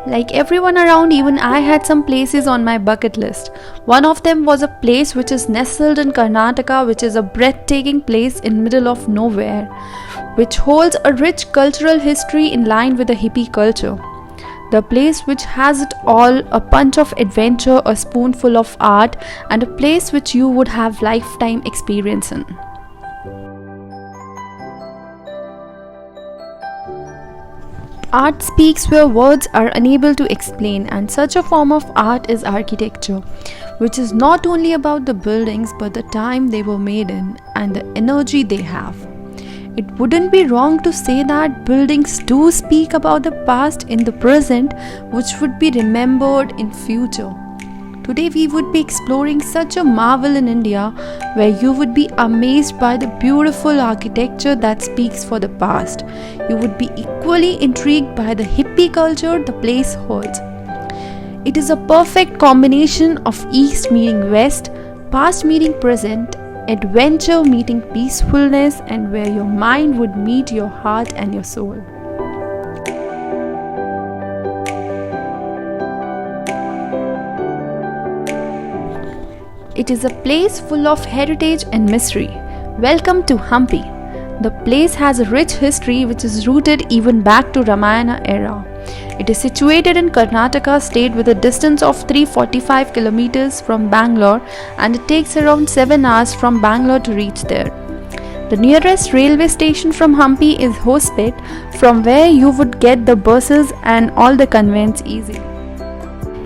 Like everyone around, even I had some places on my bucket list. One of them was a place which is nestled in Karnataka, which is a breathtaking place in middle of nowhere, which holds a rich cultural history in line with the hippie culture. The place which has it all, a punch of adventure, a spoonful of art, and a place which you would have lifetime experience in. Art speaks where words are unable to explain, and such a form of art is architecture, which is not only about the buildings but the time they were made in and the energy they have. It wouldn't be wrong to say that buildings do speak about the past in the present, which would be remembered in future. Today we would be exploring such a marvel in India, where you would be amazed by the beautiful architecture that speaks for the past. You would be equally intrigued by the hippie culture the place holds. It is a perfect combination of East meeting West, past meeting present, adventure meeting peacefulness, and where your mind would meet your heart and your soul. It is a place full of heritage and mystery. Welcome to Hampi. The place has a rich history which is rooted even back to Ramayana era. It is situated in Karnataka state with a distance of 345 kilometers from Bangalore, and it takes around 7 hours from Bangalore to reach there. The nearest railway station from Hampi is Hospet, from where you would get the buses and all the conveyance easily.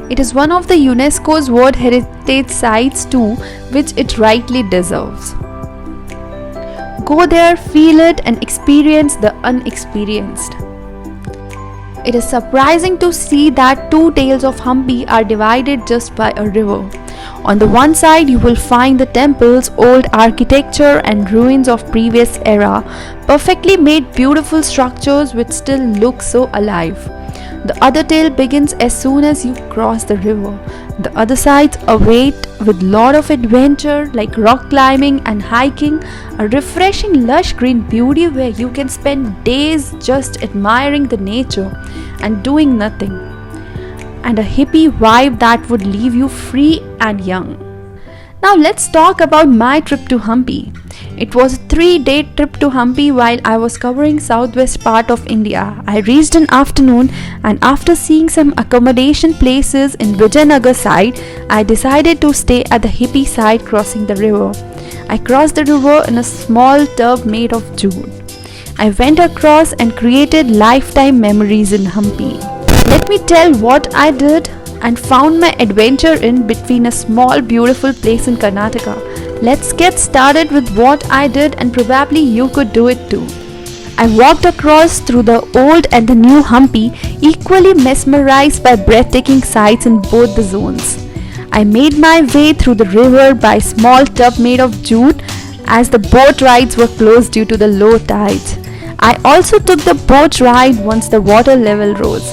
It is one of the UNESCO's World Heritage Sites too, which it rightly deserves. Go there, feel it, and experience the unexperienced. It is surprising to see that two tales of Hampi are divided just by a river. On the one side you will find the temples, old architecture and ruins of previous era, perfectly made beautiful structures which still look so alive. The other tale begins as soon as you cross the river. The other sides await with lot of adventure like rock climbing and hiking, a refreshing lush green beauty where you can spend days just admiring the nature and doing nothing, and a hippie vibe that would leave you free and young. Now let's talk about my trip to Hampi. It was a 3-day trip to Hampi while I was covering southwest part of India. I reached in afternoon, and after seeing some accommodation places in Vijayanagar side, I decided to stay at the hippie side crossing the river. I crossed the river in a small tub made of jute. I went across and created lifetime memories in Hampi. Let me tell what I did and found my adventure in between a small beautiful place in Karnataka. Let's get started with what I did, and probably you could do it too. I walked across through the old and the new Hampi, equally mesmerized by breathtaking sights in both the zones. I made my way through the river by a small tub made of jute, as the boat rides were closed due to the low tides. I also took the boat ride once the water level rose.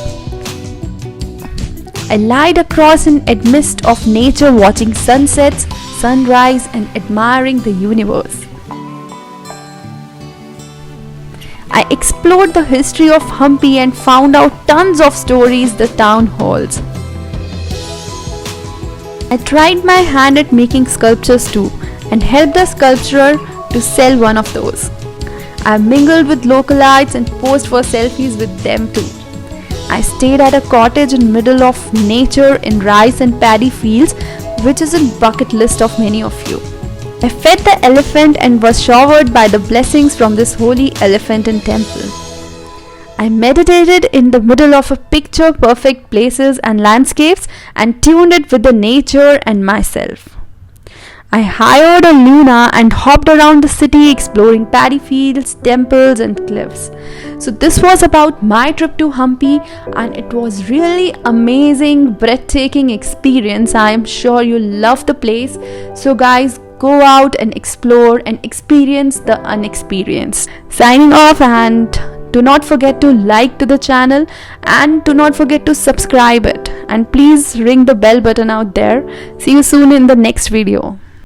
I lied across in amidst of nature, watching sunsets, sunrise, and admiring the universe. I explored the history of Hampi and found out tons of stories the town holds. I tried my hand at making sculptures too, and helped the sculptor to sell one of those. I mingled with localites and posed for selfies with them too. I stayed at a cottage in middle of nature in rice and paddy fields, which is in bucket list of many of you. I fed the elephant and was showered by the blessings from this holy elephant and temple. I meditated in the middle of a picture perfect places and landscapes and tuned it with the nature and myself. I hired a Luna and hopped around the city exploring paddy fields, temples and cliffs. So this was about my trip to Hampi, and it was really amazing, breathtaking experience. I am sure you love the place. So guys, go out and explore and experience the unexperienced. Signing off, and do not forget to like to the channel and do not forget to subscribe it, and please ring the bell button out there. See you soon in the next video.